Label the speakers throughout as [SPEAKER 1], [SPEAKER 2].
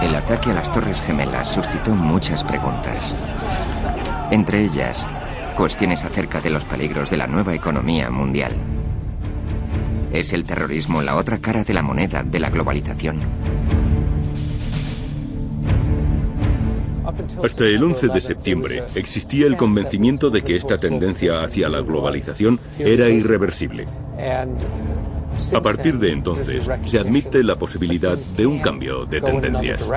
[SPEAKER 1] El ataque a las Torres Gemelas suscitó muchas preguntas. Entre ellas, cuestiones acerca de los peligros de la nueva economía mundial. ¿Es el terrorismo la otra cara de la moneda de la globalización?
[SPEAKER 2] Hasta el 11 de septiembre existía el convencimiento de que esta tendencia hacia la globalización era irreversible. A partir de entonces, se admite la posibilidad de un cambio de tendencias.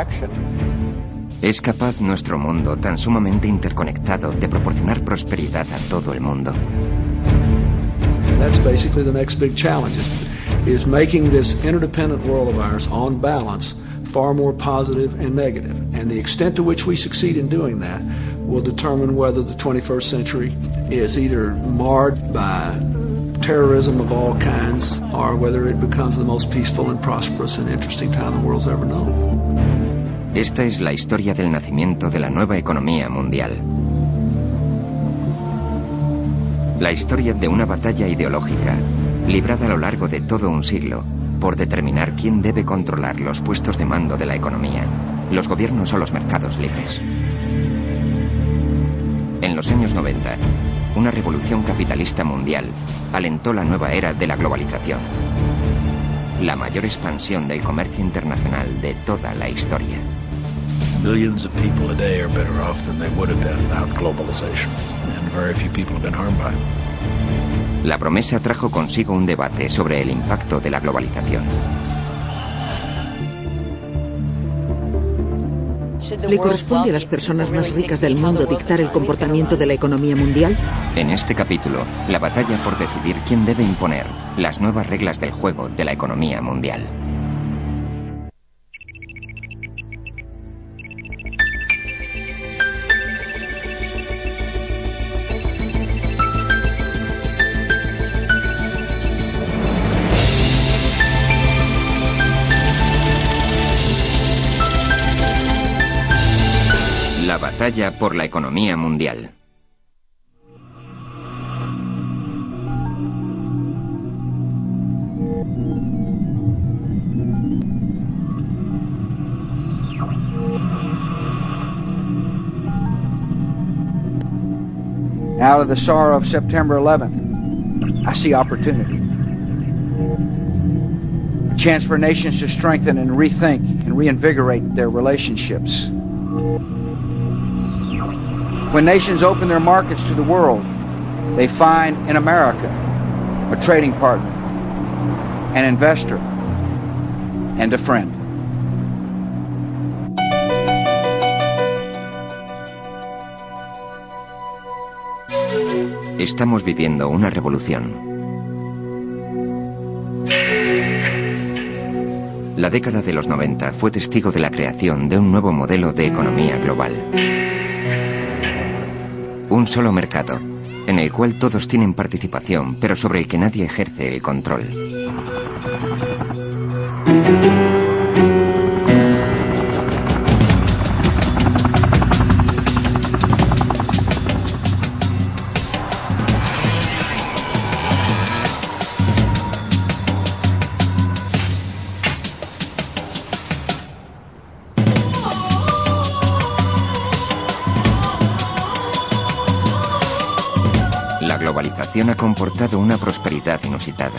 [SPEAKER 1] ¿Es capaz nuestro mundo tan sumamente interconectado de proporcionar prosperidad a todo el mundo?
[SPEAKER 3] That's basically the next big challenge is making this interdependent world of ours on balance far more positive and negative. And the extent to which we succeed in doing that will determine whether the 21st century is either marred by terrorism of all kinds or whether it becomes the most peaceful and prosperous and interesting time the world's ever known.
[SPEAKER 1] Esta es la historia del nacimiento de la nueva economía mundial. La historia de una batalla ideológica, librada a lo largo de todo un siglo, por determinar quién debe controlar los puestos de mando de la economía, los gobiernos o los mercados libres. En los años 90, una revolución capitalista mundial alentó la nueva era de la globalización, la mayor expansión del comercio internacional de toda la historia.
[SPEAKER 4] Millions of people a day are better off than they would have been without globalization, and very few people have been harmed by it.
[SPEAKER 1] La promesa trajo consigo un debate sobre el impacto de la globalización.
[SPEAKER 5] ¿Le corresponde a las personas más ricas del mundo dictar el comportamiento de la economía mundial?
[SPEAKER 1] En este capítulo, la batalla por decidir quién debe imponer las nuevas reglas del juego de la economía mundial. La batalla por la economía mundial.
[SPEAKER 6] Out of the sorrow of September 11th, I see opportunity. A chance for nations to strengthen and rethink and reinvigorate their relationships. When nations open their markets to the world, they find in America a trading partner, an investor, and a friend.
[SPEAKER 1] Estamos viviendo una revolución. La década de los 90 fue testigo de la creación de un nuevo modelo de economía global. Un solo mercado, en el cual todos tienen participación, pero sobre el que nadie ejerce el control. La globalización ha comportado una prosperidad inusitada,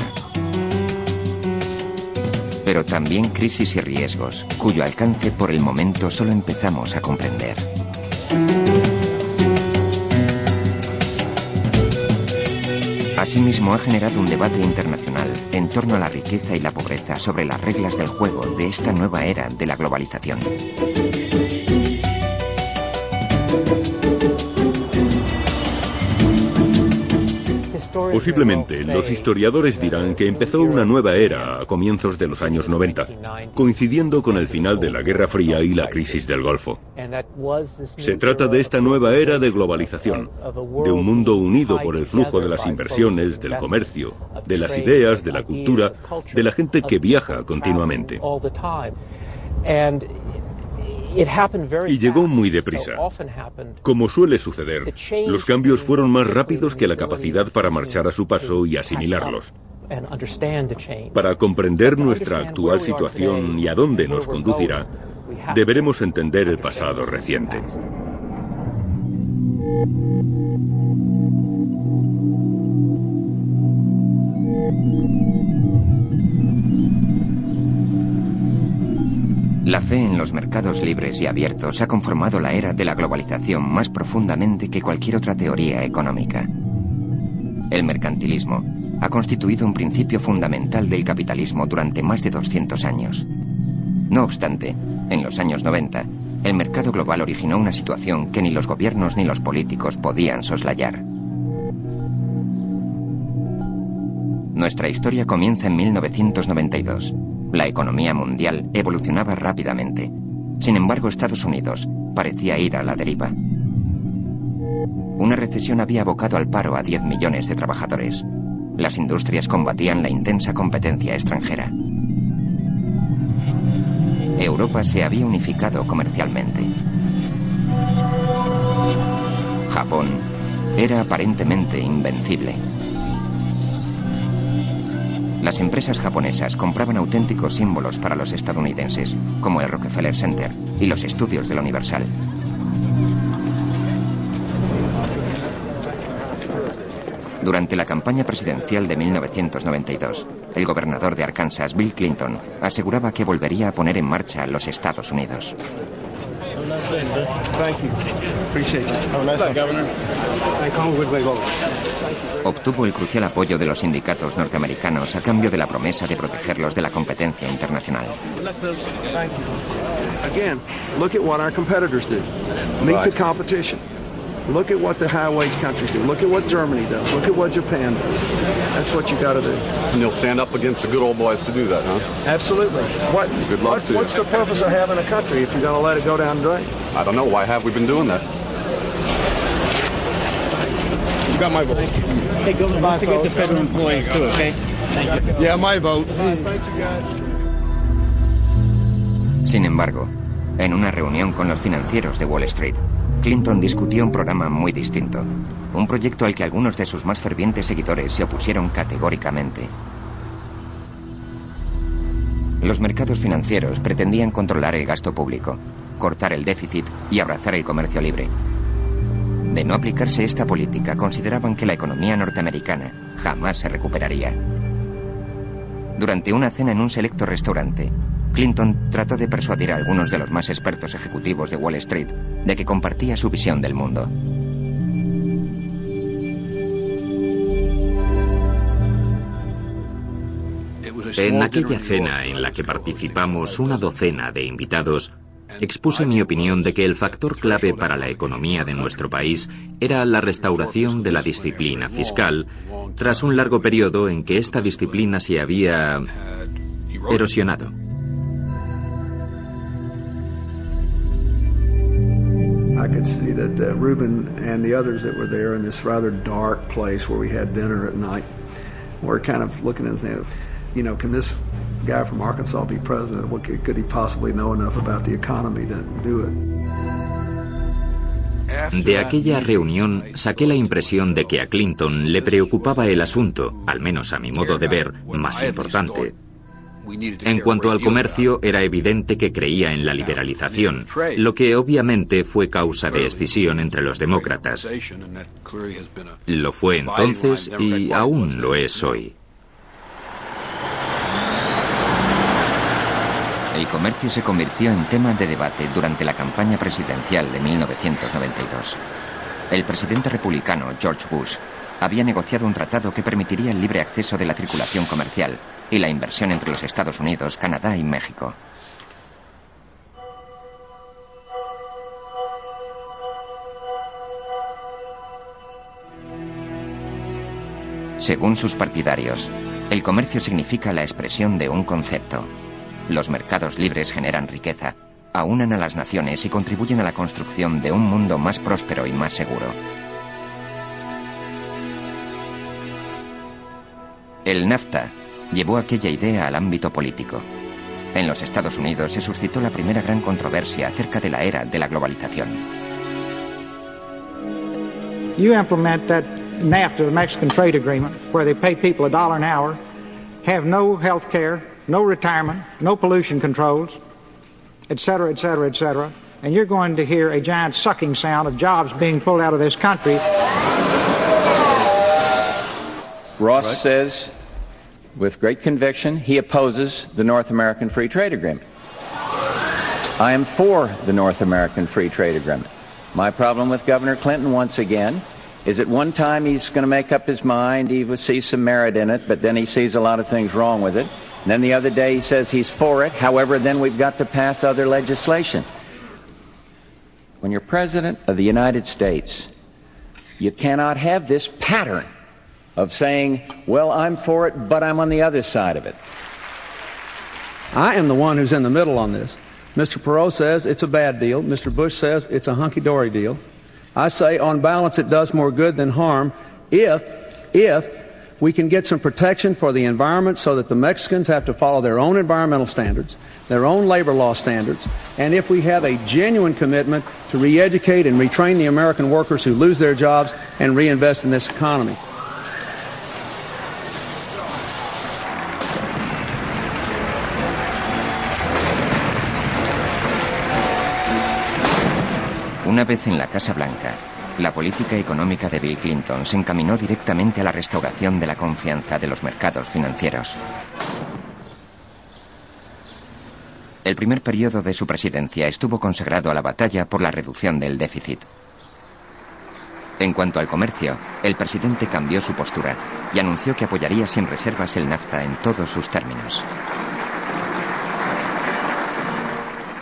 [SPEAKER 1] pero también crisis y riesgos, cuyo alcance por el momento solo empezamos a comprender. Asimismo, ha generado un debate internacional en torno a la riqueza y la pobreza sobre las reglas del juego de esta nueva era de la globalización.
[SPEAKER 2] Posiblemente los historiadores dirán que empezó una nueva era a comienzos de los años 90, coincidiendo con el final de la Guerra Fría y la crisis del Golfo. Se trata de esta nueva era de globalización, de un mundo unido por el flujo de las inversiones, del comercio, de las ideas, de la cultura, de la gente que viaja continuamente. Y llegó muy deprisa. Como suele suceder, los cambios fueron más rápidos que la capacidad para marchar a su paso y asimilarlos. Para comprender nuestra actual situación y a dónde nos conducirá, Deberemos entender el pasado reciente.
[SPEAKER 1] La fe en los mercados libres y abiertos ha conformado la era de la globalización más profundamente que cualquier otra teoría económica. El mercantilismo ha constituido un principio fundamental del capitalismo durante más de 200 años. No obstante, en los años 90, el mercado global originó una situación que ni los gobiernos ni los políticos podían soslayar. Nuestra historia comienza en 1992. La economía mundial evolucionaba rápidamente. Sin embargo, Estados Unidos parecía ir a la deriva. Una recesión había abocado al paro a 10 millones de trabajadores. Las industrias combatían la intensa competencia extranjera. Europa se había unificado comercialmente. Japón era aparentemente invencible. Las empresas japonesas compraban auténticos símbolos para los estadounidenses, como el Rockefeller Center y los estudios de la Universal. Durante la campaña presidencial de 1992, el gobernador de Arkansas, Bill Clinton, aseguraba que volvería a poner en marcha los Estados Unidos. Obtuvo el crucial apoyo de los sindicatos norteamericanos a cambio de la promesa de protegerlos de la competencia internacional.
[SPEAKER 3] Again, look at what our competitors do. Meet the competition. Look at what the high-wage countries do. Look at what Germany does. Look at what Japan does. That's what you got to do.
[SPEAKER 7] And you'll stand up against the good old boys to do that, huh?
[SPEAKER 3] Absolutely.
[SPEAKER 7] Good luck to you.
[SPEAKER 3] What's the purpose of having a country if you're going to let it go down the drain?
[SPEAKER 7] I don't know. Why have we been doing that? You got my vote.
[SPEAKER 8] Hey, Governor, don't forget the federal employees too, okay? Thank you.
[SPEAKER 7] Yeah, my vote.
[SPEAKER 3] Thank you, guys.
[SPEAKER 1] Sin embargo, en una reunión con los financieros de Wall Street, Clinton discutió un programa muy distinto, un proyecto al que algunos de sus más fervientes seguidores se opusieron categóricamente. Los mercados financieros pretendían controlar el gasto público, cortar el déficit y abrazar el comercio libre. De no aplicarse esta política, consideraban que la economía norteamericana jamás se recuperaría. Durante una cena en un selecto restaurante, Clinton trató de persuadir a algunos de los más expertos ejecutivos de Wall Street de que compartía su visión del mundo.
[SPEAKER 9] En aquella cena en la que participamos una docena de invitados, expuse mi opinión de que el factor clave para la economía de nuestro país era la restauración de la disciplina fiscal, tras un largo periodo en que esta disciplina se había erosionado.
[SPEAKER 3] I could see that Reuben and the others that were there in this rather dark place where we had dinner at night were kind of looking and saying, you know, can this guy from Arkansas be president? What could he possibly know enough about the economy to do it?
[SPEAKER 9] De aquella reunión saqué la impresión de que a Clinton le preocupaba el asunto, al menos a mi modo de ver, más importante. En cuanto al comercio, era evidente que creía en la liberalización, lo que obviamente fue causa de escisión entre los demócratas. Lo fue entonces y aún lo es hoy.
[SPEAKER 1] El comercio se convirtió en tema de debate durante la campaña presidencial de 1992. El presidente republicano George Bush había negociado un tratado que permitiría el libre acceso de la circulación comercial y la inversión entre los Estados Unidos, Canadá y México. Según sus partidarios, el comercio significa la expresión de un concepto. Los mercados libres generan riqueza, aunan a las naciones y contribuyen a la construcción de un mundo más próspero y más seguro. El NAFTA llevó aquella idea al ámbito político. En los Estados Unidos se suscitó la primera gran controversia acerca de la era de la globalización.
[SPEAKER 10] You implement that NAFTA, the Mexican Trade Agreement, where they pay people $1 an hour, have no health care, no retirement, no pollution controls, et cetera, et cetera, et cetera. And you're going to hear a giant sucking sound of jobs being pulled out of this country.
[SPEAKER 6] Ross says, with great conviction, he opposes the North American Free Trade Agreement. I am for the North American Free Trade Agreement. My problem with Governor Clinton, once again, is at one time he's going to make up his mind, he sees some merit in it, but then he sees a lot of things wrong with it. And then the other day he says he's for it, however, then we've got to pass other legislation. When you're President of the United States, you cannot have this pattern of saying, well, I'm for it, but I'm on the other side of it.
[SPEAKER 3] I am the one who's in the middle on this. Mr. Perot says it's a bad deal. Mr. Bush says it's a hunky-dory deal. I say, on balance, it does more good than harm if we can get some protection for the environment so that the Mexicans have to follow their own environmental standards, their own labor law standards, and if we have a genuine commitment to re-educate and retrain the American workers who lose their jobs and reinvest in this economy.
[SPEAKER 1] Una vez en la Casa Blanca, la política económica de Bill Clinton se encaminó directamente a la restauración de la confianza de los mercados financieros. El primer periodo de su presidencia estuvo consagrado a la batalla por la reducción del déficit. En cuanto al comercio, el presidente cambió su postura y anunció que apoyaría sin reservas el NAFTA en todos sus términos.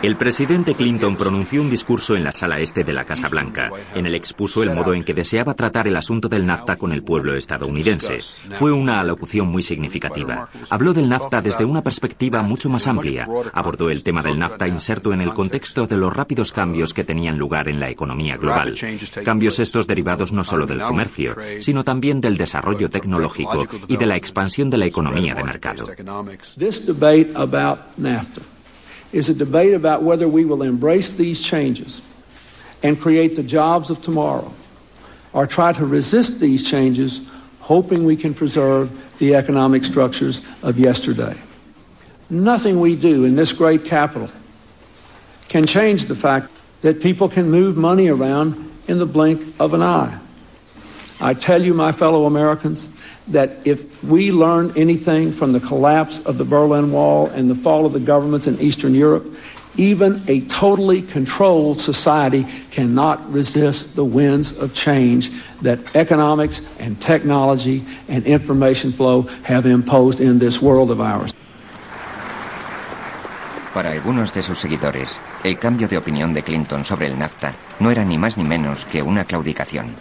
[SPEAKER 9] El presidente Clinton pronunció un discurso en la sala este de la Casa Blanca. En él expuso el modo en que deseaba tratar el asunto del NAFTA con el pueblo estadounidense. Fue una alocución muy significativa. Habló del NAFTA desde una perspectiva mucho más amplia. Abordó el tema del NAFTA inserto en el contexto de los rápidos cambios que tenían lugar en la economía global. Cambios estos derivados no solo del comercio, sino también del desarrollo tecnológico y de la expansión de la economía de mercado.
[SPEAKER 3] Is a debate about whether we will embrace these changes and create the jobs of tomorrow, or try to resist these changes, hoping we can preserve the economic structures of yesterday. Nothing we do in this great capital can change the fact that people can move money around in the blink of an eye. I tell you, my fellow Americans, that if we learn anything from the collapse of the Berlin Wall and the fall of the governments in Eastern Europe, even a totally controlled society cannot resist the winds of change that economics and technology and information flow have imposed in this world of ours.
[SPEAKER 1] Para algunos de sus seguidores, el cambio de opinión de Clinton sobre el NAFTA no era ni más ni menos que una claudicación.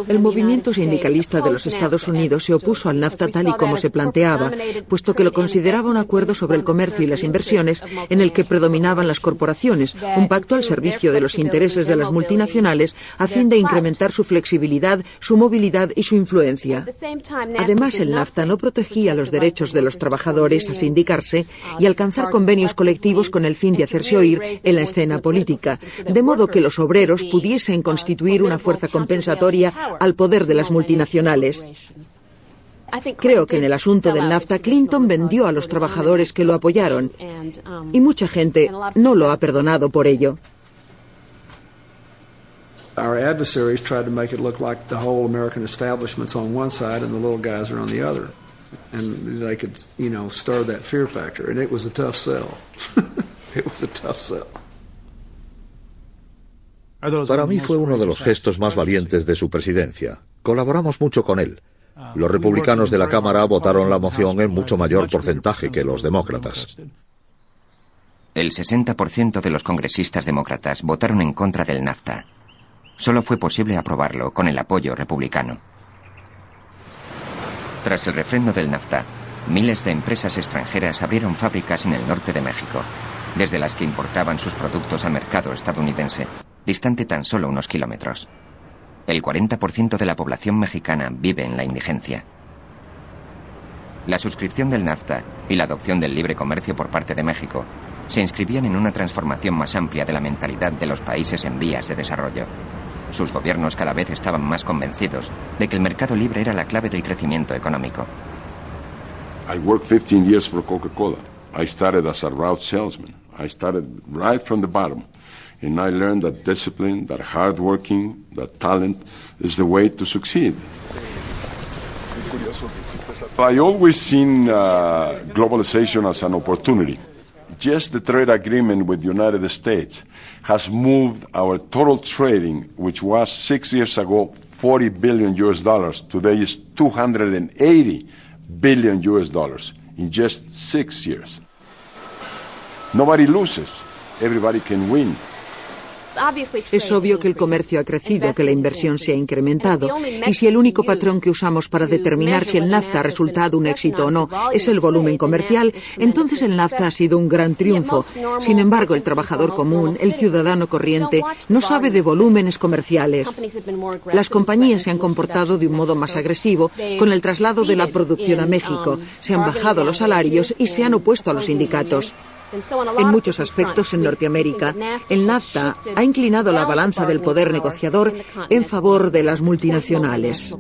[SPEAKER 5] El movimiento sindicalista de los Estados Unidos se opuso al NAFTA tal y como se planteaba, puesto que lo consideraba un acuerdo sobre el comercio y las inversiones en el que predominaban las corporaciones, un pacto al servicio de los intereses de las multinacionales a fin de incrementar su flexibilidad, su movilidad y su influencia. Además, el NAFTA no protegía los derechos de los trabajadores a sindicarse y alcanzar convenios colectivos con el fin de hacerse oír en la escena política, de modo que los obreros pudiesen constituir una fuerza compensatoria al poder de las multinacionales. Creo que en el asunto del NAFTA, Clinton vendió a los trabajadores que lo apoyaron y mucha gente no lo ha perdonado por ello.
[SPEAKER 3] Our adversaries tried to make it look like the whole American establishment's on one side and the little guys are on the other. And they could, stir that fear factor. And it was a tough sell. It was a tough sell.
[SPEAKER 11] Para mí fue uno de los gestos más valientes de su presidencia. Colaboramos mucho con él. Los republicanos de la Cámara votaron la moción en mucho mayor porcentaje que los demócratas.
[SPEAKER 1] El 60% de los congresistas demócratas votaron en contra del NAFTA. Solo fue posible aprobarlo con el apoyo republicano. Tras el refrendo del NAFTA, miles de empresas extranjeras abrieron fábricas en el norte de México, desde las que importaban sus productos al mercado estadounidense, distante tan solo unos kilómetros. El 40% de la población mexicana vive en la indigencia. La suscripción del NAFTA y la adopción del libre comercio por parte de México se inscribían en una transformación más amplia de la mentalidad de los países en vías de desarrollo. Sus gobiernos cada vez estaban más convencidos de que el mercado libre era la clave del crecimiento económico.
[SPEAKER 12] I worked 15 years for Coca-Cola. I started as a route salesman. I started right from the bottom. And I learned that discipline, that hard working, that talent is the way to succeed. I always seen globalization as an opportunity. Just the trade agreement with the United States has moved our total trading, which was 6 years ago $40 billion, today is $280 billion in just 6 years. Nobody loses, everybody can win.
[SPEAKER 5] Es obvio que el comercio ha crecido, que la inversión se ha incrementado, y si el único patrón que usamos para determinar si el NAFTA ha resultado un éxito o no es el volumen comercial, entonces el NAFTA ha sido un gran triunfo. Sin embargo, el trabajador común, el ciudadano corriente, no sabe de volúmenes comerciales. Las compañías se han comportado de un modo más agresivo con el traslado de la producción a México, se han bajado los salarios y se han opuesto a los sindicatos. En muchos aspectos en Norteamérica, el NAFTA ha inclinado la balanza del poder negociador en favor de las multinacionales.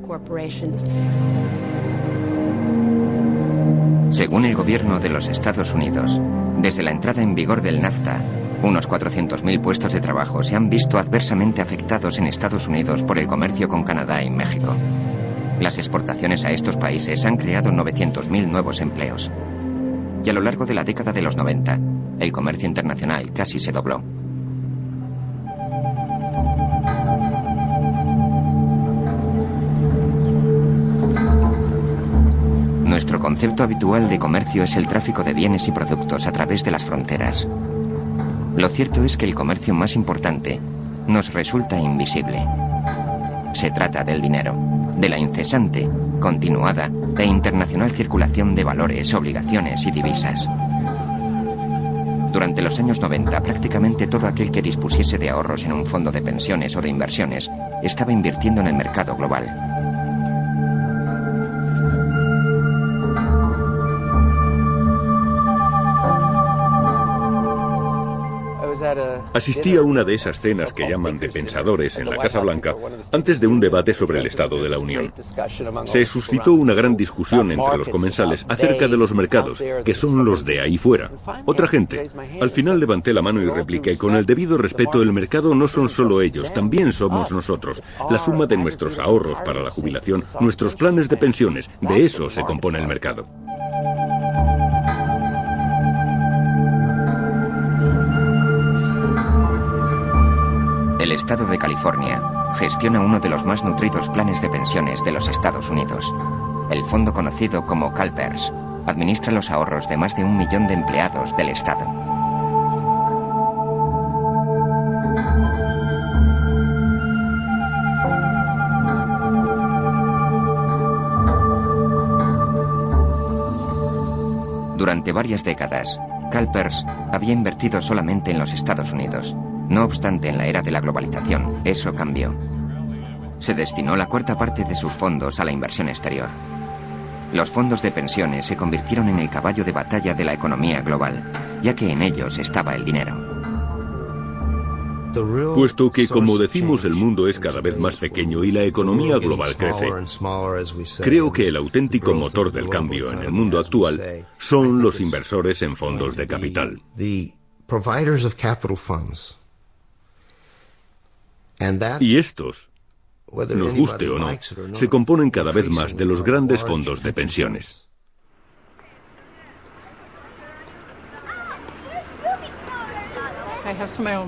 [SPEAKER 1] Según el gobierno de los Estados Unidos, desde la entrada en vigor del NAFTA, unos 400.000 puestos de trabajo se han visto adversamente afectados en Estados Unidos por el comercio con Canadá y México. Las exportaciones a estos países han creado 900.000 nuevos empleos. Y a lo largo de la década de los 90, el comercio internacional casi se dobló. Nuestro concepto habitual de comercio es el tráfico de bienes y productos a través de las fronteras. Lo cierto es que el comercio más importante nos resulta invisible. Se trata del dinero, de la incesante, continuada e internacional circulación de valores, obligaciones y divisas. Durante los años 90, prácticamente todo aquel que dispusiese de ahorros en un fondo de pensiones o de inversiones estaba invirtiendo en el mercado global.
[SPEAKER 2] Asistí a una de esas cenas que llaman de pensadores en la Casa Blanca antes de un debate sobre el Estado de la Unión. Se suscitó una gran discusión entre los comensales acerca de los mercados, que son los de ahí fuera. Otra gente. Al final levanté la mano y repliqué: con el debido respeto, el mercado no son solo ellos, también somos nosotros. La suma de nuestros ahorros para la jubilación, nuestros planes de pensiones, de eso se compone el mercado.
[SPEAKER 1] El estado de California gestiona uno de los más nutridos planes de pensiones de los Estados Unidos. El fondo conocido como CalPERS administra los ahorros de más de 1 millón de empleados del estado. Durante varias décadas, CalPERS había invertido solamente en los Estados Unidos. No obstante, en la era de la globalización, eso cambió. Se destinó la cuarta parte de sus fondos a la inversión exterior. Los fondos de pensiones se convirtieron en el caballo de batalla de la economía global, ya que en ellos estaba el dinero.
[SPEAKER 2] Puesto que, como decimos, el mundo es cada vez más pequeño y la economía global crece, creo que el auténtico motor del cambio en el mundo actual son los inversores en fondos de capital. Y estos, nos guste o no, se componen cada vez más de los grandes fondos de pensiones.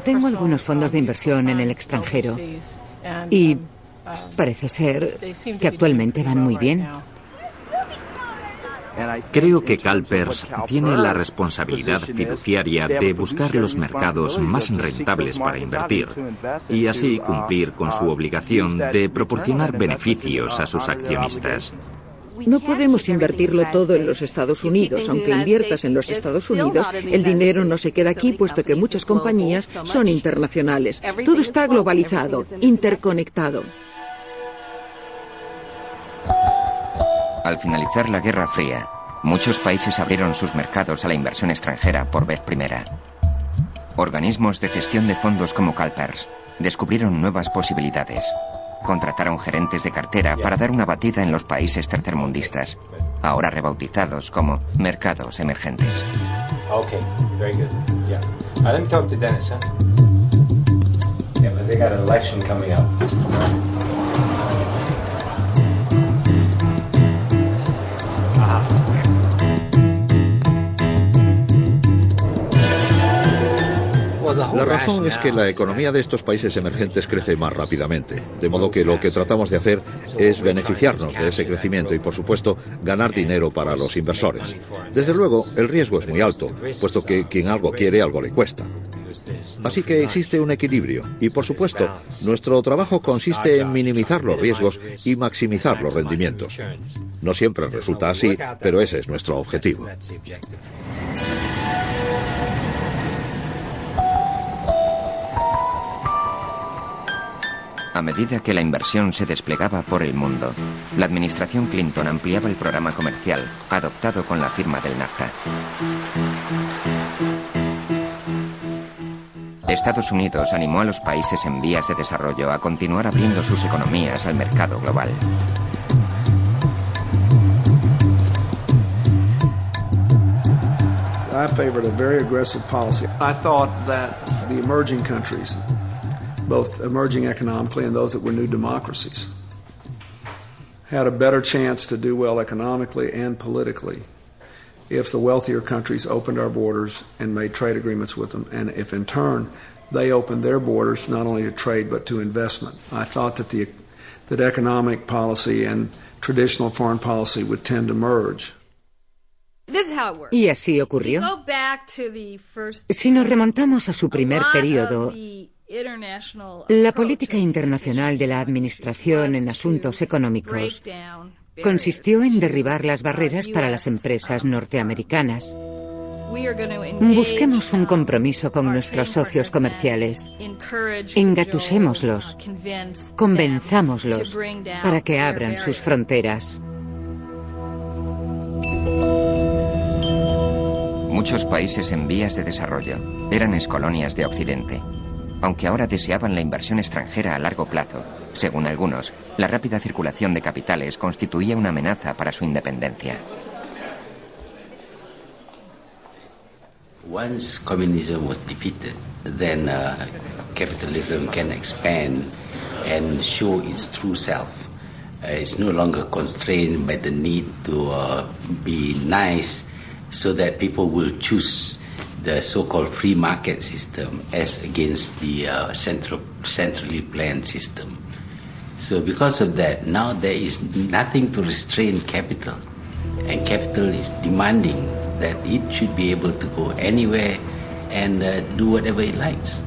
[SPEAKER 13] Tengo algunos fondos de inversión en el extranjero y parece ser que actualmente van muy bien.
[SPEAKER 9] Creo que CalPERS tiene la responsabilidad fiduciaria de buscar los mercados más rentables para invertir y así cumplir con su obligación de proporcionar beneficios a sus accionistas.
[SPEAKER 5] No podemos invertirlo todo en los Estados Unidos. Aunque inviertas en los Estados Unidos, el dinero no se queda aquí, puesto que muchas compañías son internacionales. Todo está globalizado, interconectado.
[SPEAKER 1] Al finalizar la Guerra Fría, muchos países abrieron sus mercados a la inversión extranjera por vez primera. Organismos de gestión de fondos como CalPERS descubrieron nuevas posibilidades. Contrataron gerentes de cartera para dar una batida en los países tercermundistas, ahora rebautizados como mercados emergentes.
[SPEAKER 14] Okay, very good. Yeah. Let me talk to Dennis, huh? Yeah, but they got an election coming up.
[SPEAKER 11] La razón es que la economía de estos países emergentes crece más rápidamente, de modo que lo que tratamos de hacer es beneficiarnos de ese crecimiento y, por supuesto, ganar dinero para los inversores. Desde luego, el riesgo es muy alto, puesto que quien algo quiere, algo le cuesta. Así que existe un equilibrio y, por supuesto, nuestro trabajo consiste en minimizar los riesgos y maximizar los rendimientos. No siempre resulta así, pero ese es nuestro objetivo.
[SPEAKER 1] A medida que la inversión se desplegaba por el mundo, la administración Clinton ampliaba el programa comercial adoptado con la firma del NAFTA. Estados Unidos animó a los países en vías de desarrollo a continuar abriendo sus economías al mercado global.
[SPEAKER 3] I favored a very aggressive policy. I thought that the emerging countries, both emerging economically and those that were new democracies, had a better chance to do well economically and politically if the wealthier countries opened our borders and made trade agreements with them, and if in turn they opened their borders not only to trade but to investment. I thought that economic policy and traditional foreign policy would tend to merge.
[SPEAKER 13] Y así ocurrió. Si nos remontamos a su primer periodo, la política internacional de la Administración en asuntos económicos consistió en derribar las barreras para las empresas norteamericanas. Busquemos un compromiso con nuestros socios comerciales. Engatusémoslos, convenzámoslos para que abran sus fronteras.
[SPEAKER 1] Muchos países en vías de desarrollo eran excolonias de Occidente. Aunque ahora deseaban la inversión extranjera a largo plazo, según algunos, la rápida circulación de capitales constituía una amenaza para su independencia.
[SPEAKER 15] Once communism was defeated, then capitalism can expand and show its true self. It's no longer constrained by the need to be nice, so that people will choose the so-called free market system as against the centrally planned system. So because of that, now there is nothing to restrain capital, and capital is demanding that it should be able to go anywhere and do whatever it likes.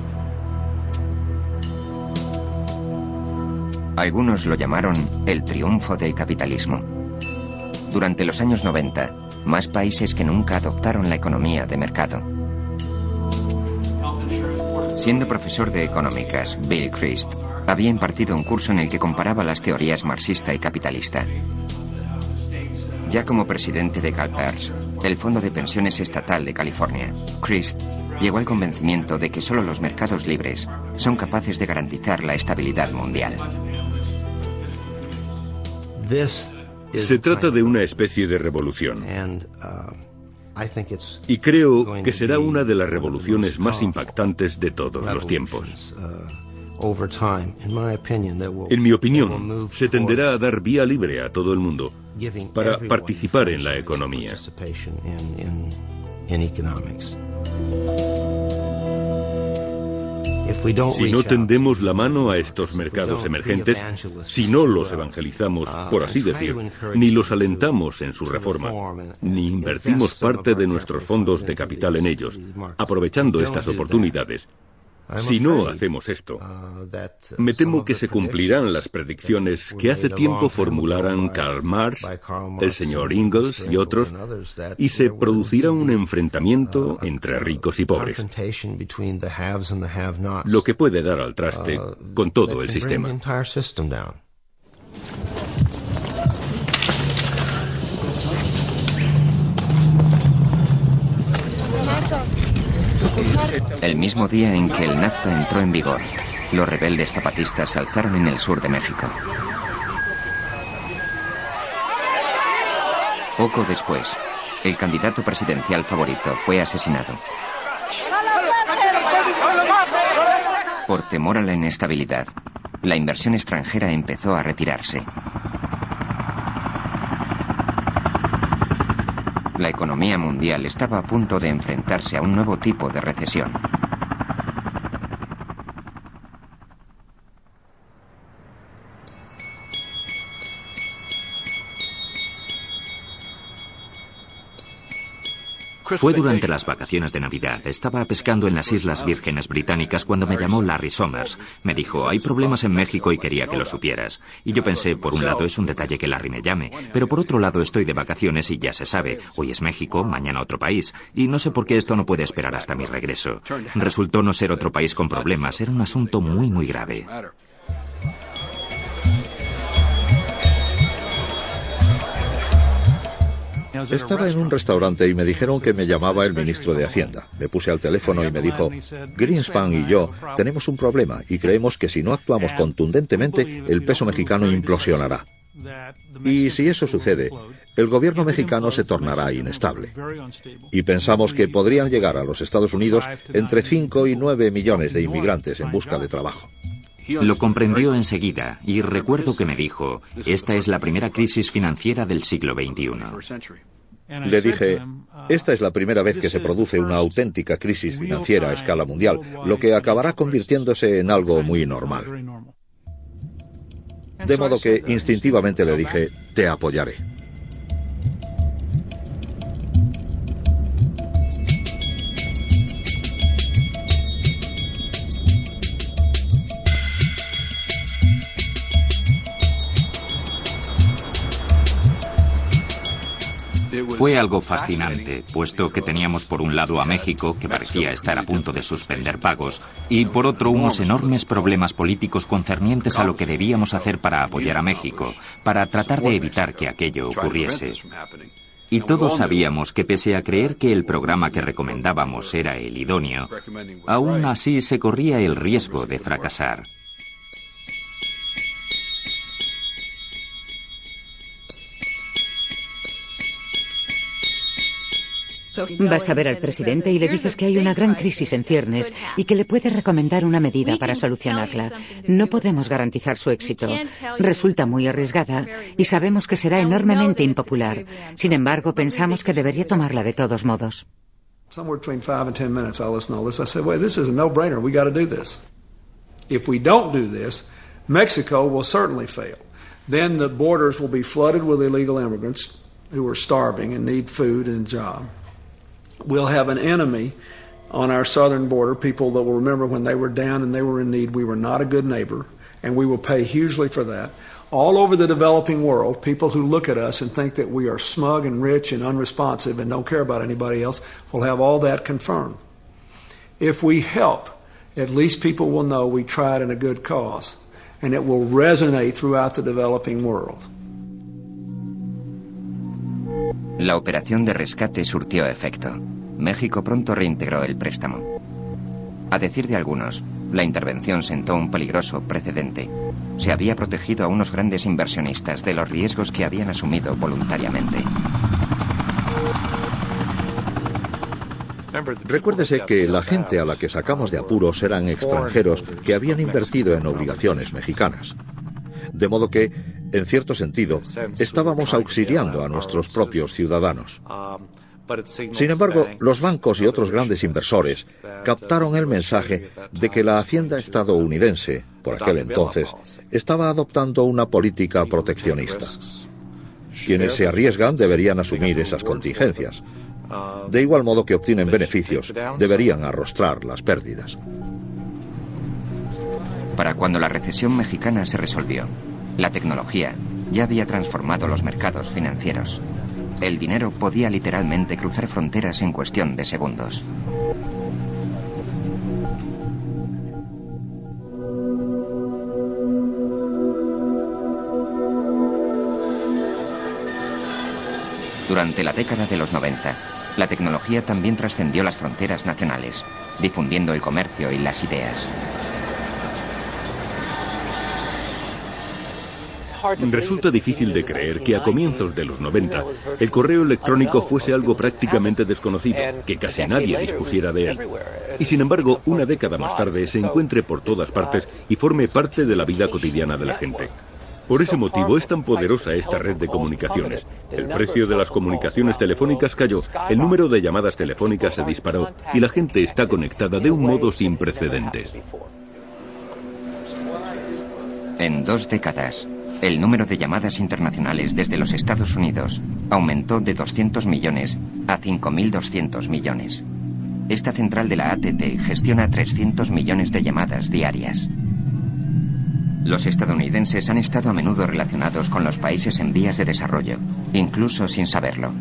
[SPEAKER 1] Algunos lo llamaron el triunfo del capitalismo. Durante los años 90, más países que nunca adoptaron la economía de mercado. Siendo profesor de económicas, Bill Christ había impartido un curso en el que comparaba las teorías marxista y capitalista. Ya como presidente de CalPERS, el Fondo de Pensiones Estatal de California, Christ llegó al convencimiento de que solo los mercados libres son capaces de garantizar la estabilidad mundial.
[SPEAKER 2] Se trata de una especie de revolución. Y creo que será una de las revoluciones más impactantes de todos los tiempos. En mi opinión, se tenderá a dar vía libre a todo el mundo para participar en la economía. Si no tendemos la mano a estos mercados emergentes, si no los evangelizamos, por así decir, ni los alentamos en su reforma, ni invertimos parte de nuestros fondos de capital en ellos, aprovechando estas oportunidades, si no hacemos esto, me temo que se cumplirán las predicciones que hace tiempo formularan Karl Marx, el señor Engels y otros, y se producirá un enfrentamiento entre ricos y pobres, lo que puede dar al traste con todo el sistema.
[SPEAKER 1] El mismo día en que el NAFTA entró en vigor, los rebeldes zapatistas se alzaron en el sur de México. Poco después, el candidato presidencial favorito fue asesinado. Por temor a la inestabilidad, la inversión extranjera empezó a retirarse. La economía mundial estaba a punto de enfrentarse a un nuevo tipo de recesión.
[SPEAKER 9] Fue durante las vacaciones de Navidad. Estaba pescando en las Islas Vírgenes Británicas cuando me llamó Larry Summers. Me dijo, hay problemas en México y quería que lo supieras. Y yo pensé, por un lado es un detalle que Larry me llame, pero por otro lado estoy de vacaciones y ya se sabe. Hoy es México, mañana otro país. Y no sé por qué esto no puede esperar hasta mi regreso. Resultó no ser otro país con problemas, era un asunto muy, muy grave.
[SPEAKER 11] Estaba en un restaurante y me dijeron que me llamaba el ministro de Hacienda. Me puse al teléfono y me dijo, Greenspan y yo tenemos un problema y creemos que si no actuamos contundentemente, el peso mexicano implosionará. Y si eso sucede, el gobierno mexicano se tornará inestable. Y pensamos que podrían llegar a los Estados Unidos entre 5 y 9 millones de inmigrantes en busca de trabajo.
[SPEAKER 9] Lo comprendió enseguida y recuerdo que me dijo, esta es la primera crisis financiera del siglo XXI.
[SPEAKER 11] Le dije, esta es la primera vez que se produce una auténtica crisis financiera a escala mundial, lo que acabará convirtiéndose en algo muy normal. De modo que instintivamente le dije, te apoyaré.
[SPEAKER 9] Fue algo fascinante, puesto que teníamos por un lado a México, que parecía estar a punto de suspender pagos, y por otro unos enormes problemas políticos concernientes a lo que debíamos hacer para apoyar a México, para tratar de evitar que aquello ocurriese. Y todos sabíamos que pese a creer que el programa que recomendábamos era el idóneo, aún así se corría el riesgo de fracasar.
[SPEAKER 13] Vas a ver al presidente y le dices que hay una gran crisis en ciernes y que le puedes recomendar una medida para solucionarla. No podemos garantizar su éxito. Resulta muy arriesgada y sabemos que será enormemente impopular. Sin embargo, pensamos que debería tomarla de todos modos.
[SPEAKER 3] Somewhere between 5 and 10 minutes, I'll listen to all this. I said, well, this is a no-brainer. We got to do this. If we don't do this, Mexico will certainly fail. Then the borders will be flooded with illegal immigrants who are starving and need food and a job. We'll have an enemy on our southern border, people that will remember when they were down and they were in need, we were not a good neighbor, and we will pay hugely for that. All over the developing world, people who look at us and think that we are smug and rich and unresponsive and don't care about anybody else will have all that confirmed. If we help, at least people will know we tried in a good cause, and it will resonate throughout the developing world.
[SPEAKER 1] La operación de rescate surtió efecto. México pronto reintegró el préstamo. A decir de algunos, la intervención sentó un peligroso precedente. Se había protegido a unos grandes inversionistas de los riesgos que habían asumido voluntariamente.
[SPEAKER 11] Recuérdese que la gente a la que sacamos de apuros eran extranjeros que habían invertido en obligaciones mexicanas. De modo que, en cierto sentido, estábamos auxiliando a nuestros propios ciudadanos. Sin embargo, los bancos y otros grandes inversores captaron el mensaje de que la Hacienda estadounidense, por aquel entonces, estaba adoptando una política proteccionista. Quienes se arriesgan deberían asumir esas contingencias. De igual modo que obtienen beneficios, deberían arrostrar las pérdidas.
[SPEAKER 1] Para cuando la recesión mexicana se resolvió, la tecnología ya había transformado los mercados financieros. El dinero podía literalmente cruzar fronteras en cuestión de segundos. Durante la década de los 90, la tecnología también trascendió las fronteras nacionales, difundiendo el comercio y las ideas.
[SPEAKER 2] Resulta difícil de creer que a comienzos de los 90 el correo electrónico fuese algo prácticamente desconocido, que casi nadie dispusiera de él. Y sin embargo, una década más tarde se encuentre por todas partes y forme parte de la vida cotidiana de la gente. Por ese motivo es tan poderosa esta red de comunicaciones. El precio de las comunicaciones telefónicas cayó, el número de llamadas telefónicas se disparó y la gente está conectada de un modo sin precedentes.
[SPEAKER 1] En 2 décadas, el número de llamadas internacionales desde los Estados Unidos aumentó de 200 millones a 5.200 millones. Esta central de la AT&T gestiona 300 millones de llamadas diarias. Los estadounidenses han estado a menudo relacionados con los países en vías de desarrollo, incluso sin saberlo.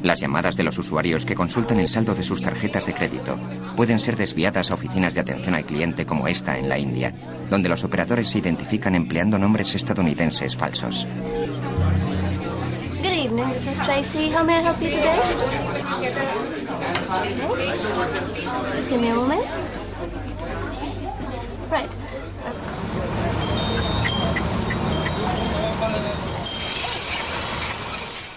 [SPEAKER 1] Las llamadas de los usuarios que consultan el saldo de sus tarjetas de crédito pueden ser desviadas a oficinas de atención al cliente como esta en la India, donde los operadores se identifican empleando nombres estadounidenses falsos.
[SPEAKER 16] Good evening, this is Tracy. How may I help you today? Just give me a moment. Right.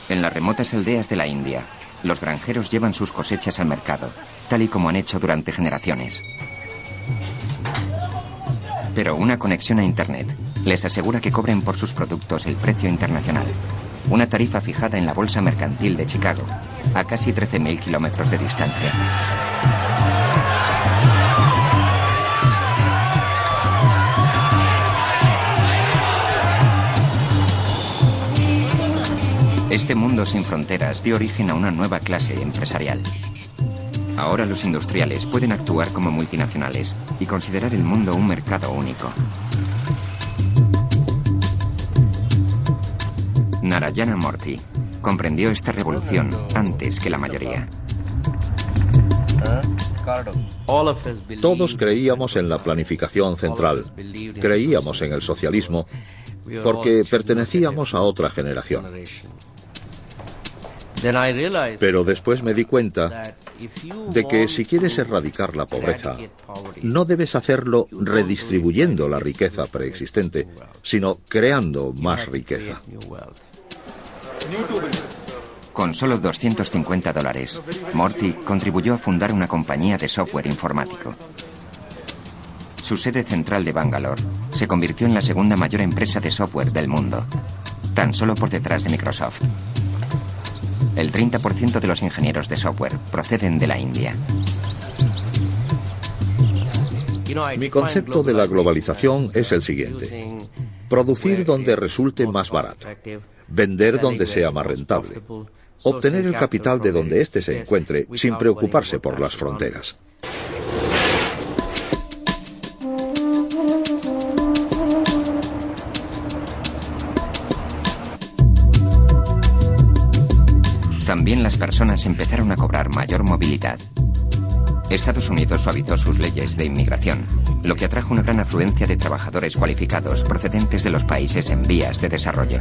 [SPEAKER 1] En las remotas aldeas de la India, los granjeros llevan sus cosechas al mercado, tal y como han hecho durante generaciones. Pero una conexión a Internet les asegura que cobren por sus productos el precio internacional, una tarifa fijada en la Bolsa Mercantil de Chicago, a casi 13.000 kilómetros de distancia. Este mundo sin fronteras dio origen a una nueva clase empresarial. Ahora los industriales pueden actuar como multinacionales y considerar el mundo un mercado único. Narayana Murthy comprendió esta revolución antes que la mayoría.
[SPEAKER 11] Todos creíamos en la planificación central, creíamos en el socialismo, porque pertenecíamos a otra generación. Pero después me di cuenta de que si quieres erradicar la pobreza, no debes hacerlo redistribuyendo la riqueza preexistente, sino creando más riqueza.
[SPEAKER 1] Con solo $250, Murthy contribuyó a fundar una compañía de software informático. Su sede central de Bangalore se convirtió en la segunda mayor empresa de software del mundo, tan solo por detrás de Microsoft. El 30% de los ingenieros de software proceden de la India.
[SPEAKER 11] Mi concepto de la globalización es el siguiente: producir donde resulte más barato, vender donde sea más rentable, obtener el capital de donde éste se encuentre sin preocuparse por las fronteras.
[SPEAKER 1] También las personas empezaron a cobrar mayor movilidad. Estados Unidos suavizó sus leyes de inmigración, lo que atrajo una gran afluencia de trabajadores cualificados procedentes de los países en vías de desarrollo.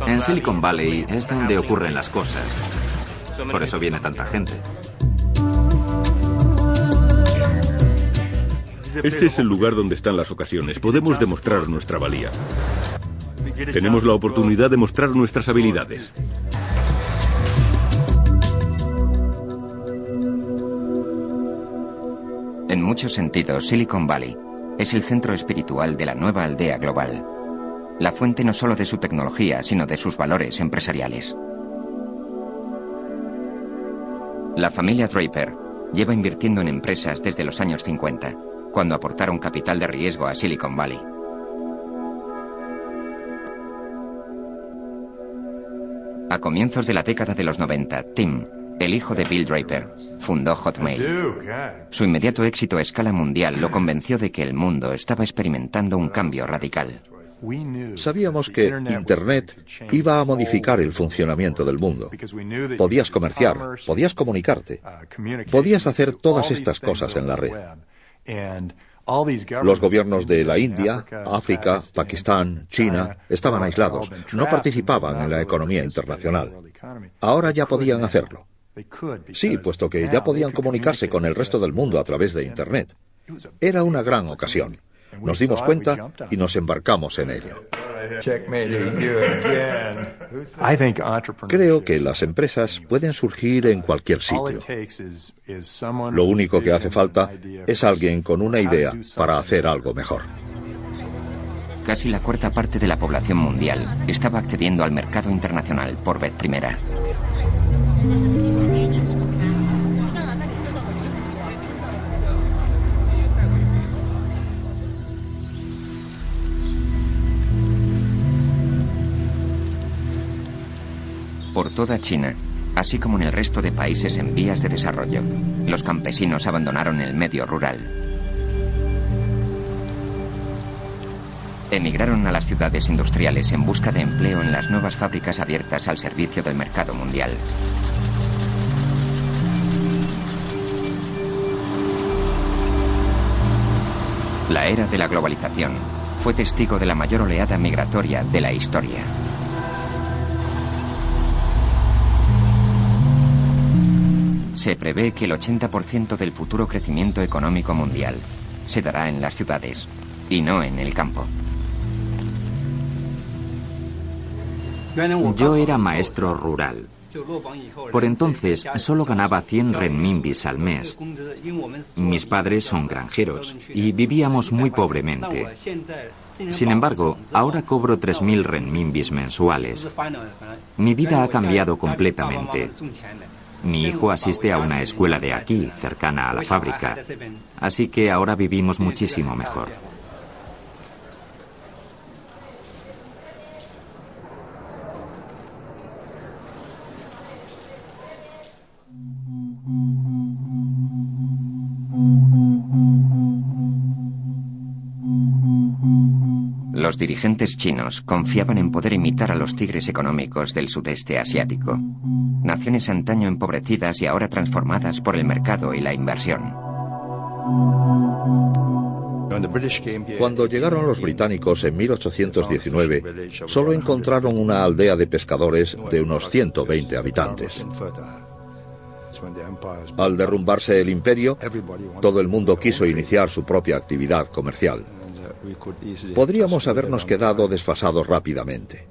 [SPEAKER 9] En Silicon Valley es donde ocurren las cosas. Por eso viene tanta gente.
[SPEAKER 2] Este es el lugar donde están las ocasiones. Podemos demostrar nuestra valía. Tenemos la oportunidad de mostrar nuestras habilidades.
[SPEAKER 1] En muchos sentidos, Silicon Valley es el centro espiritual de la nueva aldea global. La fuente no solo de su tecnología, sino de sus valores empresariales. La familia Draper lleva invirtiendo en empresas desde los años 50, cuando aportaron capital de riesgo a Silicon Valley. A comienzos de la década de los 90, Tim, el hijo de Bill Draper, fundó Hotmail. Su inmediato éxito a escala mundial lo convenció de que el mundo estaba experimentando un cambio radical.
[SPEAKER 11] Sabíamos que Internet iba a modificar el funcionamiento del mundo. Podías comerciar, podías comunicarte, podías hacer todas estas cosas en la red. Los gobiernos de la India, África, Pakistán, China estaban aislados, no participaban en la economía internacional. Ahora ya podían hacerlo. Sí, puesto que ya podían comunicarse con el resto del mundo a través de Internet. Era una gran ocasión. Nos dimos cuenta y nos embarcamos en ello. Creo que las empresas pueden surgir en cualquier sitio. Lo único que hace falta es alguien con una idea para hacer algo mejor.
[SPEAKER 1] Casi la cuarta parte de la población mundial estaba accediendo al mercado internacional por vez primera. Por toda China, así como en el resto de países en vías de desarrollo, los campesinos abandonaron el medio rural. Emigraron a las ciudades industriales en busca de empleo en las nuevas fábricas abiertas al servicio del mercado mundial. La era de la globalización fue testigo de la mayor oleada migratoria de la historia. Se prevé que el 80% del futuro crecimiento económico mundial se dará en las ciudades y no en el campo.
[SPEAKER 9] Yo era maestro rural. Por entonces solo ganaba 100 renminbis al mes. Mis padres son granjeros y vivíamos muy pobremente. Sin embargo, ahora cobro 3.000 renminbis mensuales. Mi vida ha cambiado completamente. Mi hijo asiste a una escuela de aquí, cercana a la fábrica. Así que ahora vivimos muchísimo mejor.
[SPEAKER 1] Los dirigentes chinos confiaban en poder imitar a los tigres económicos del sudeste asiático, naciones antaño empobrecidas y ahora transformadas por el mercado y la inversión.
[SPEAKER 11] Cuando llegaron los británicos en 1819, solo encontraron una aldea de pescadores de unos 120 habitantes. Al derrumbarse el imperio, todo el mundo quiso iniciar su propia actividad comercial. Podríamos habernos quedado desfasados rápidamente,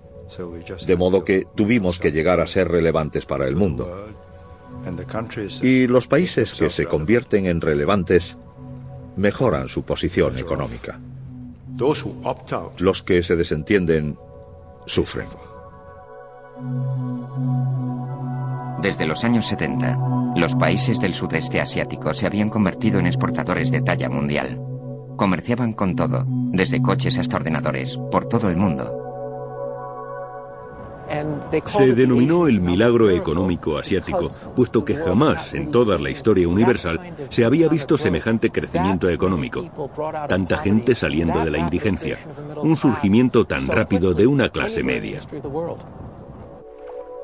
[SPEAKER 11] de modo que tuvimos que llegar a ser relevantes para el mundo. Y los países que se convierten en relevantes mejoran su posición económica. Los que se desentienden sufren.
[SPEAKER 1] Desde los años 70, los países del sudeste asiático se habían convertido en exportadores de talla mundial. Comerciaban con todo, desde coches hasta ordenadores, por todo el mundo.
[SPEAKER 2] Se denominó el milagro económico asiático, puesto que jamás en toda la historia universal se había visto semejante crecimiento económico. Tanta gente saliendo de la indigencia, un surgimiento tan rápido de una clase media.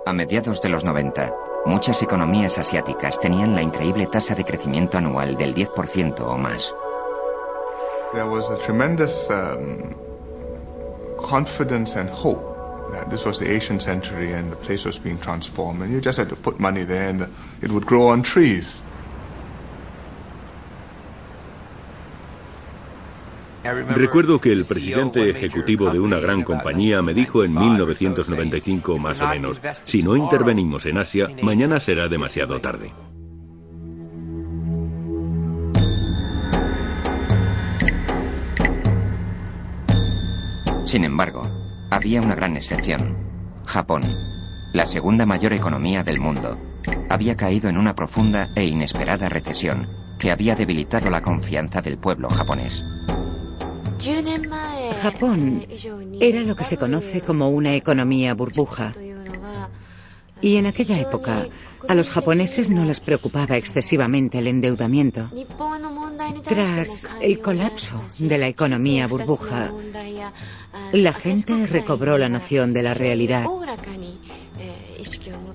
[SPEAKER 1] A mediados de los 90, muchas economías asiáticas tenían la increíble tasa de crecimiento anual del 10% o más.
[SPEAKER 17] There was a tremendous confidence and hope that this was the Asian century and the place was being transformed, and you just had to put money there and it would grow on trees.
[SPEAKER 2] Recuerdo que el presidente ejecutivo de una gran compañía me dijo en 1995 más o menos, si no intervenimos en Asia, mañana será demasiado tarde.
[SPEAKER 1] Sin embargo, había una gran excepción. Japón, la segunda mayor economía del mundo, había caído en una profunda e inesperada recesión que había debilitado la confianza del pueblo japonés.
[SPEAKER 13] Japón era lo que se conoce como una economía burbuja. Y en aquella época, a los japoneses no les preocupaba excesivamente el endeudamiento. Tras el colapso de la economía burbuja, la gente recobró la noción de la realidad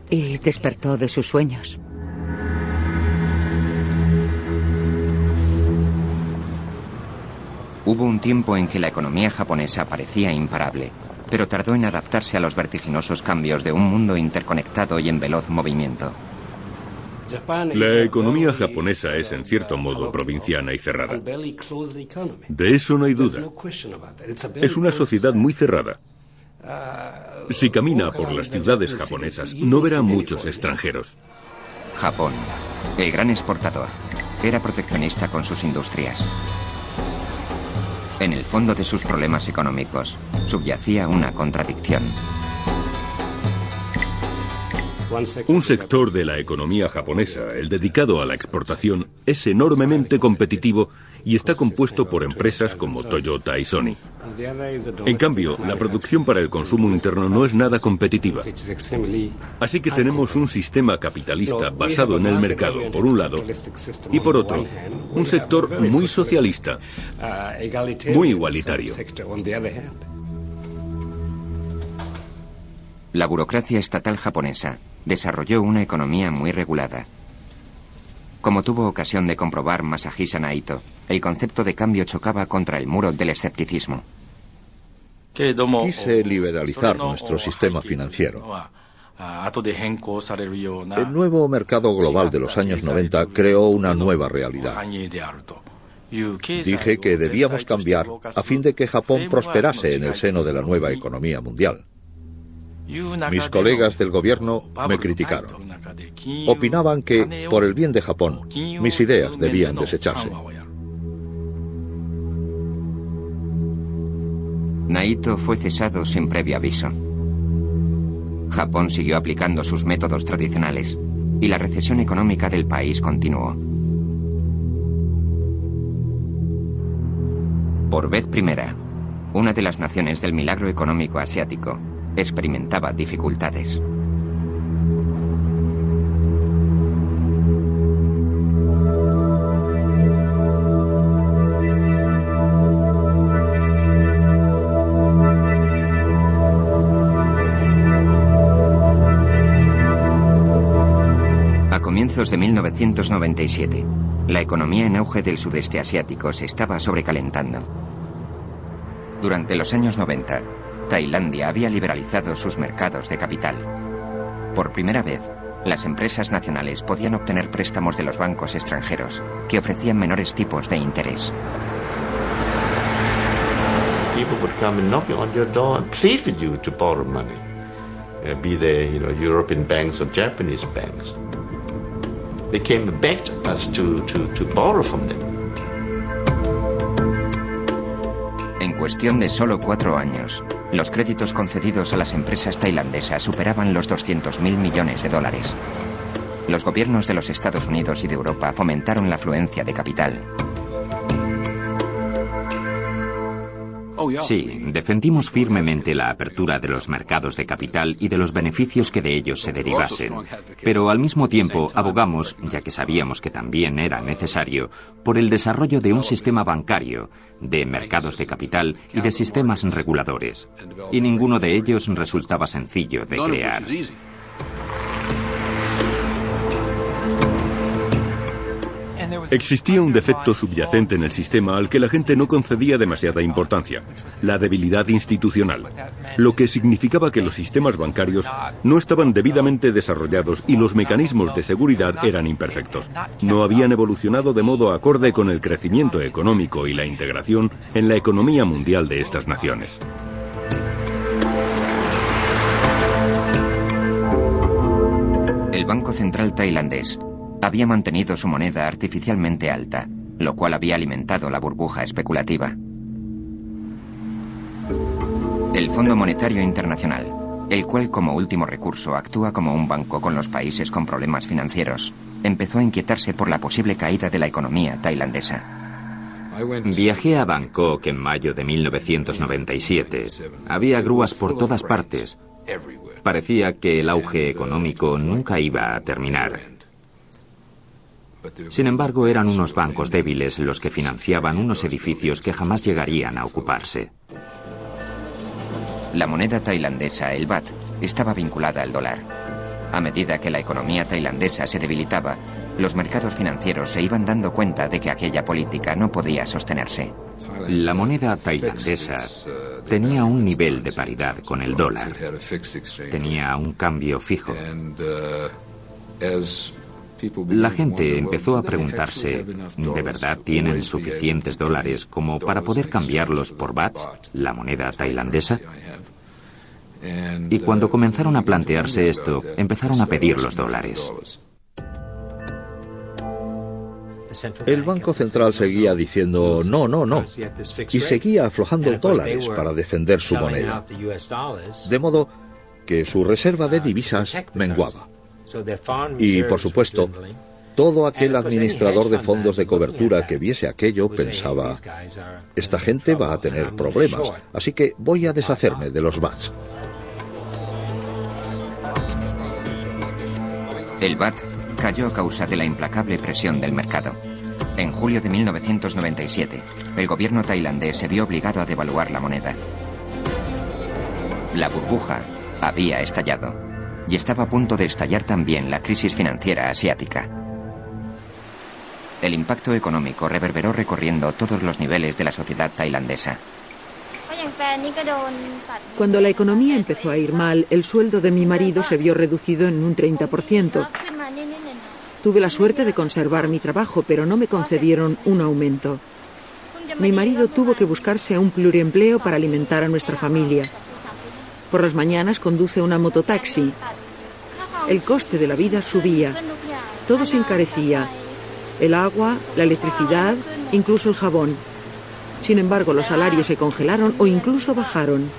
[SPEAKER 13] y despertó de sus sueños.
[SPEAKER 1] Hubo un tiempo en que la economía japonesa parecía imparable, pero tardó en adaptarse a los vertiginosos cambios de un mundo interconectado y en veloz movimiento.
[SPEAKER 2] La economía japonesa es en cierto modo provinciana y cerrada. De eso no hay duda. Es una sociedad muy cerrada. Si camina por las ciudades japonesas, no verá muchos extranjeros.
[SPEAKER 1] Japón, el gran exportador, era proteccionista con sus industrias. En el fondo de sus problemas económicos subyacía una contradicción.
[SPEAKER 2] Un sector de la economía japonesa, el dedicado a la exportación, es enormemente competitivo y está compuesto por empresas como Toyota y Sony. En cambio, la producción para el consumo interno no es nada competitiva. Así que tenemos un sistema capitalista basado en el mercado, por un lado, y por otro, un sector muy socialista, muy igualitario.
[SPEAKER 1] La burocracia estatal japonesa desarrolló una economía muy regulada. Como tuvo ocasión de comprobar Masahisa Naito, el concepto de cambio chocaba contra el muro del escepticismo.
[SPEAKER 11] Quise liberalizar nuestro sistema financiero. El nuevo mercado global de los años 90 creó una nueva realidad. Dije que debíamos cambiar a fin de que Japón prosperase en el seno de la nueva economía mundial. Mis colegas del gobierno me criticaron. Opinaban que, por el bien de Japón, mis ideas debían desecharse.
[SPEAKER 1] Naito fue cesado sin previo aviso. Japón siguió aplicando sus métodos tradicionales y la recesión económica del país continuó. Por vez primera, una de las naciones del milagro económico asiático experimentaba dificultades. A comienzos de 1997, la economía en auge del sudeste asiático se estaba sobrecalentando. Durante los años 90, Tailandia había liberalizado sus mercados de capital. Por primera vez, las empresas nacionales podían obtener préstamos de los bancos extranjeros, que ofrecían menores tipos de interés.
[SPEAKER 18] People would come and knock on your door and plead with you to borrow money, be they, European banks or Japanese banks. They came and begged us to borrow from them.
[SPEAKER 1] En cuestión de solo 4 años, los créditos concedidos a las empresas tailandesas superaban los 200.000 millones de dólares. Los gobiernos de los Estados Unidos y de Europa fomentaron la afluencia de capital.
[SPEAKER 9] Sí, defendimos firmemente la apertura de los mercados de capital y de los beneficios que de ellos se derivasen. Pero al mismo tiempo abogamos, ya que sabíamos que también era necesario, por el desarrollo de un sistema bancario, de mercados de capital y de sistemas reguladores. Y ninguno de ellos resultaba sencillo de crear.
[SPEAKER 2] Existía un defecto subyacente en el sistema al que la gente no concedía demasiada importancia: la debilidad institucional, lo que significaba que los sistemas bancarios no estaban debidamente desarrollados y los mecanismos de seguridad eran imperfectos. No habían evolucionado de modo acorde con el crecimiento económico y la integración en la economía mundial de estas naciones.
[SPEAKER 1] El Banco Central tailandés había mantenido su moneda artificialmente alta, lo cual había alimentado la burbuja especulativa. El Fondo Monetario Internacional, el cual como último recurso actúa como un banco con los países con problemas financieros, empezó a inquietarse por la posible caída de la economía tailandesa.
[SPEAKER 9] Viajé a Bangkok en mayo de 1997. Había grúas por todas partes. Parecía que el auge económico nunca iba a terminar. Sin embargo, eran unos bancos débiles los que financiaban unos edificios que jamás llegarían a ocuparse.
[SPEAKER 1] La moneda tailandesa, el baht, estaba vinculada al dólar. A medida que la economía tailandesa se debilitaba, los mercados financieros se iban dando cuenta de que aquella política no podía sostenerse.
[SPEAKER 9] La moneda tailandesa tenía un nivel de paridad con el dólar. Tenía un cambio fijo. La gente empezó a preguntarse, ¿de verdad tienen suficientes dólares como para poder cambiarlos por bahts, la moneda tailandesa? Y cuando comenzaron a plantearse esto, empezaron a pedir los dólares.
[SPEAKER 11] El Banco Central seguía diciendo no, no, no, y seguía aflojando dólares para defender su moneda, de modo que su reserva de divisas menguaba. Y, por supuesto, todo aquel administrador de fondos de cobertura que viese aquello pensaba, esta gente va a tener problemas, así que voy a deshacerme de los bahts.
[SPEAKER 1] El baht cayó a causa de la implacable presión del mercado. En julio de 1997, el gobierno tailandés se vio obligado a devaluar la moneda. La burbuja había estallado y estaba a punto de estallar también la crisis financiera asiática. El impacto económico reverberó recorriendo todos los niveles de la sociedad tailandesa.
[SPEAKER 5] Cuando la economía empezó a ir mal, el sueldo de mi marido se vio reducido en un 30%. Tuve la suerte de conservar mi trabajo, pero no me concedieron un aumento. Mi marido tuvo que buscarse un pluriempleo para alimentar a nuestra familia. Por las mañanas conduce una mototaxi. El coste de la vida subía. Todo se encarecía. El agua, la electricidad, incluso el jabón. Sin embargo, los salarios se congelaron o incluso bajaron.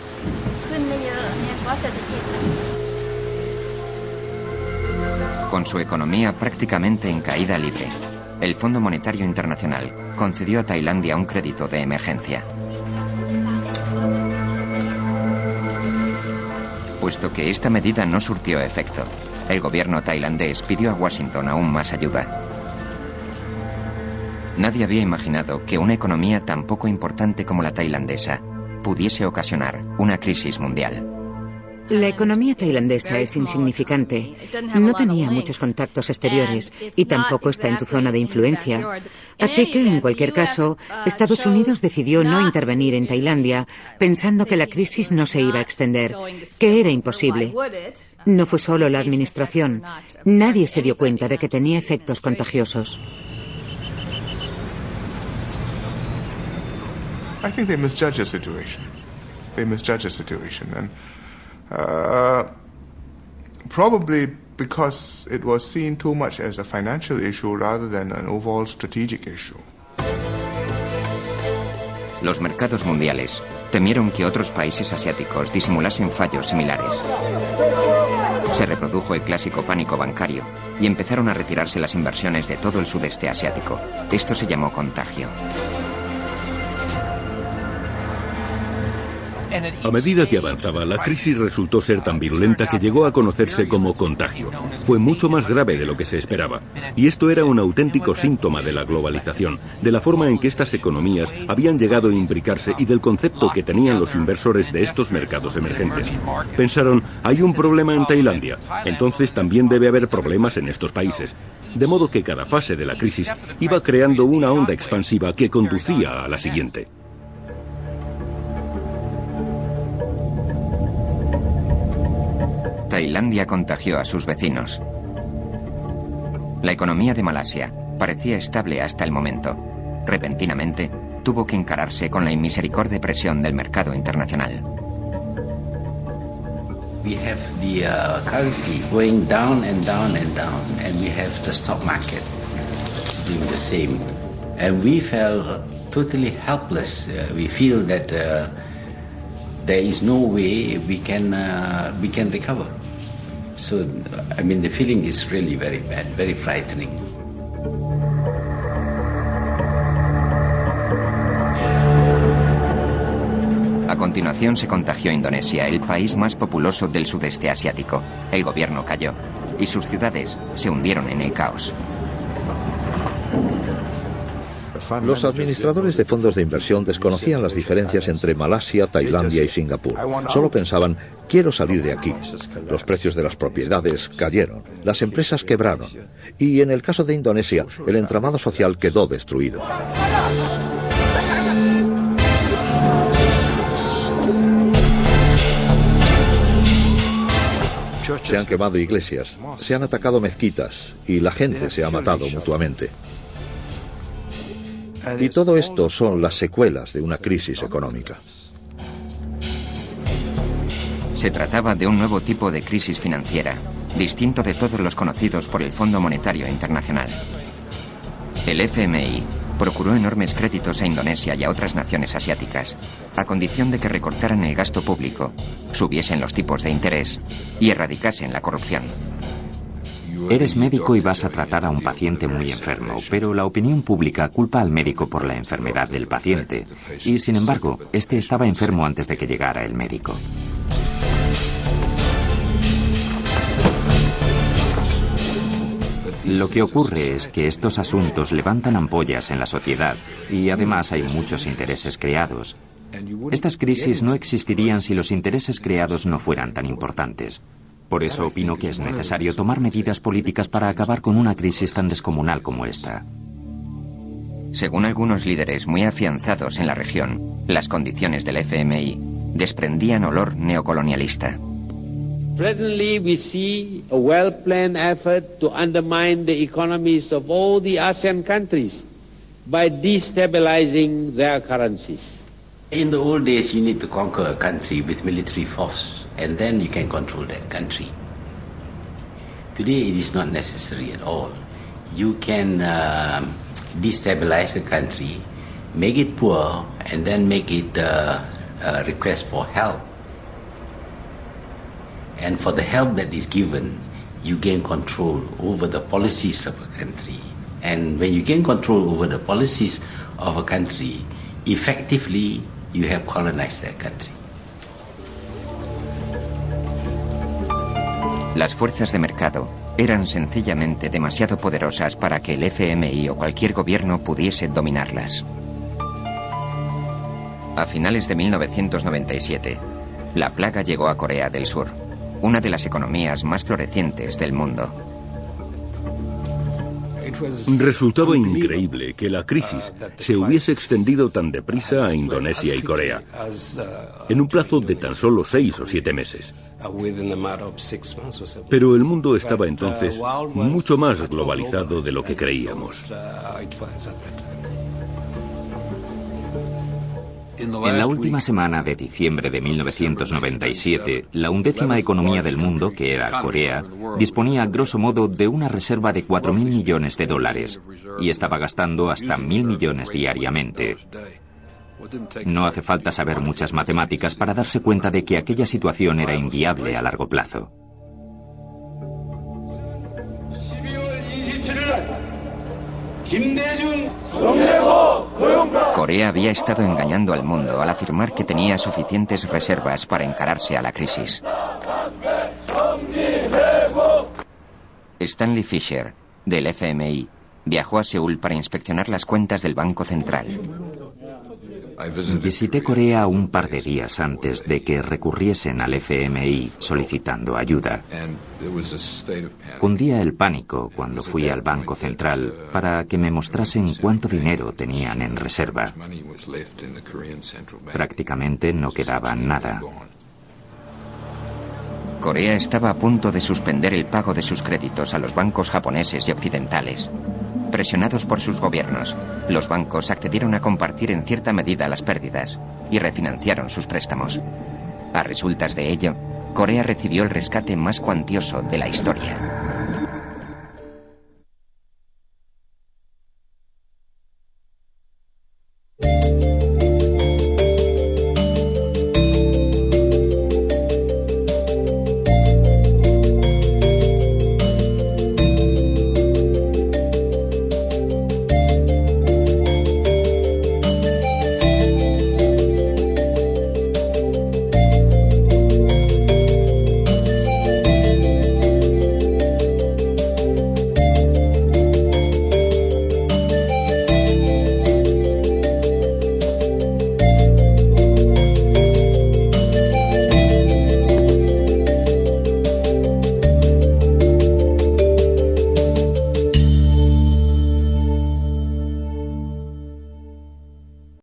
[SPEAKER 1] Con su economía prácticamente en caída libre, el Fondo Monetario Internacional concedió a Tailandia un crédito de emergencia. Puesto que esta medida no surtió efecto, el gobierno tailandés pidió a Washington aún más ayuda. Nadie había imaginado que una economía tan poco importante como la tailandesa pudiese ocasionar una crisis mundial.
[SPEAKER 13] La economía tailandesa es insignificante. No tenía muchos contactos exteriores y tampoco está en tu zona de influencia. Así que, en cualquier caso, Estados Unidos decidió no intervenir en Tailandia, pensando que la crisis no se iba a extender, que era imposible. No fue solo la administración. Nadie se dio cuenta de que tenía efectos contagiosos.
[SPEAKER 17] I think they misjudge the situation. And probably because it was seen too much as a financial issue rather than an overall strategic issue.
[SPEAKER 1] Los mercados mundiales temieron que otros países asiáticos disimulasen fallos similares. Se reprodujo el clásico pánico bancario y empezaron a retirarse las inversiones de todo el sudeste asiático. Esto se llamó contagio.
[SPEAKER 2] A medida que avanzaba, la crisis resultó ser tan virulenta que llegó a conocerse como contagio. Fue mucho más grave de lo que se esperaba. Y esto era un auténtico síntoma de la globalización, de la forma en que estas economías habían llegado a imbricarse y del concepto que tenían los inversores de estos mercados emergentes. Pensaron, hay un problema en Tailandia, entonces también debe haber problemas en estos países. De modo que cada fase de la crisis iba creando una onda expansiva que conducía a la siguiente.
[SPEAKER 1] Tailandia contagió a sus vecinos. La economía de Malasia parecía estable hasta el momento. Repentinamente, tuvo que encararse con la inmisericorde presión del mercado internacional.
[SPEAKER 15] We have the currency going down and down and down, and we have the stock market doing the same. And we felt totally helpless. We feel that there is no way we can recover. So, I mean, the feeling is really very bad, very frightening.
[SPEAKER 1] A continuación se contagió Indonesia, el país más populoso del sudeste asiático. El gobierno cayó y sus ciudades se hundieron en el caos.
[SPEAKER 11] Los administradores de fondos de inversión desconocían las diferencias entre Malasia, Tailandia y Singapur. Solo pensaban, quiero salir de aquí. Los precios de las propiedades cayeron, las empresas quebraron y, en el caso de Indonesia, el entramado social quedó destruido. se han quemado iglesias, se han atacado mezquitas y la gente se ha matado mutuamente. Y todo esto son las secuelas de una crisis económica.
[SPEAKER 1] Se trataba de un nuevo tipo de crisis financiera, distinto de todos los conocidos por el Fondo Monetario Internacional. El FMI procuró enormes créditos a Indonesia y a otras naciones asiáticas, a condición de que recortaran el gasto público, subiesen los tipos de interés y erradicasen la corrupción.
[SPEAKER 9] Eres médico y vas a tratar a un paciente muy enfermo, pero la opinión pública culpa al médico por la enfermedad del paciente. Y, sin embargo, este estaba enfermo antes de que llegara el médico. Lo que ocurre es que estos asuntos levantan ampollas en la sociedad y además hay muchos intereses creados. Estas crisis no existirían si los intereses creados no fueran tan importantes. Por eso opino que es necesario tomar medidas políticas para acabar con una crisis tan descomunal como esta.
[SPEAKER 1] Según algunos líderes muy afianzados en la región, las condiciones del FMI desprendían olor neocolonialista.
[SPEAKER 19] Presently, we see a well-planned effort to undermine the economies of all the ASEAN countries by destabilizing their currencies.
[SPEAKER 15] In the old days, you need to conquer a country with military force, and then you can control that country. Today, it is not necessary at all. You can destabilize a country, make it poor, and then make it request for help. And for the help that is given, you gain control over the policies of a country. And when you gain control over the policies of a country, effectively, you have colonized that country.
[SPEAKER 1] Las fuerzas de mercado eran sencillamente demasiado poderosas para que el FMI o cualquier gobierno pudiese dominarlas. A finales de 1997, la plaga llegó a Corea del Sur, una de las economías más florecientes del mundo.
[SPEAKER 2] Resultaba increíble que la crisis se hubiese extendido tan deprisa a Indonesia y Corea, en un plazo de tan solo 6 o 7 meses. Pero el mundo estaba entonces mucho más globalizado de lo que creíamos.
[SPEAKER 9] En la última semana de diciembre de 1997, la 11ª economía del mundo, que era Corea, disponía grosso modo de una reserva de 4.000 millones de dólares y estaba gastando hasta 1.000 millones diariamente. No hace falta saber muchas matemáticas para darse cuenta de que aquella situación era inviable a largo plazo.
[SPEAKER 1] Corea había estado engañando al mundo al afirmar que tenía suficientes reservas para encararse a la crisis. Stanley Fischer, del FMI, viajó a Seúl para inspeccionar las cuentas del Banco Central.
[SPEAKER 9] Visité Corea un par de días antes de que recurriesen al FMI solicitando ayuda. Cundía el pánico cuando fui al Banco Central para que me mostrasen cuánto dinero tenían en reserva. Prácticamente no quedaba nada.
[SPEAKER 1] Corea estaba a punto de suspender el pago de sus créditos a los bancos japoneses y occidentales. Presionados por sus gobiernos, los bancos accedieron a compartir en cierta medida las pérdidas y refinanciaron sus préstamos. A resultas de ello, Corea recibió el rescate más cuantioso de la historia.